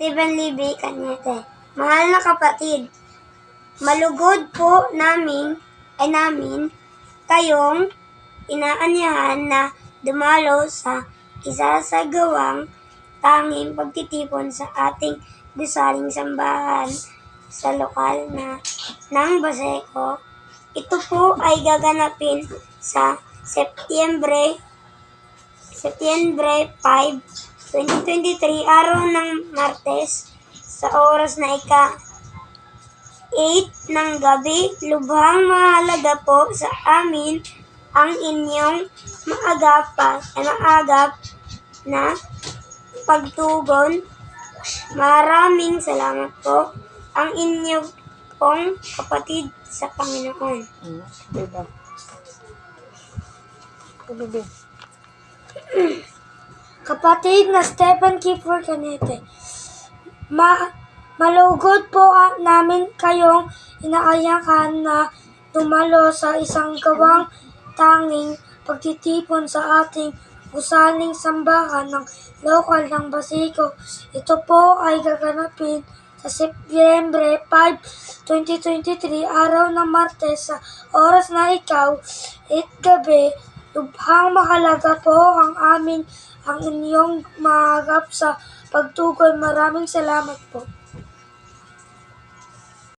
Stephen Libby Cañete. Mahal na kapatid, malugod po namin kayong inaanyahan na dumalo sa isa sa gawang tanging pagtitipon sa ating gusaling sambahan sa lokal na ng Baseco. Ito po ay gaganapin sa Setyembre 5, 2023, araw ng Martes, sa oras na 8 ng gabi. Lubhang mahalaga po sa amin ang inyong maagap na pagtugon. Maraming salamat po. Ang inyong pong kapatid sa Panginoon. Kapatid na Stephen Kiefer Cañete, malugod po namin kayong inaayakan na dumalo sa isang gawang tanging pagtitipon sa ating gusaling sambahan ng lokal ng Baseco. Ito po ay gaganapin sa Setyembre 5, 2023, araw ng Martes, sa oras na 8 gabi. Lubhang mahalaga po ang inyong maagap sa pagtugon. Maraming salamat po.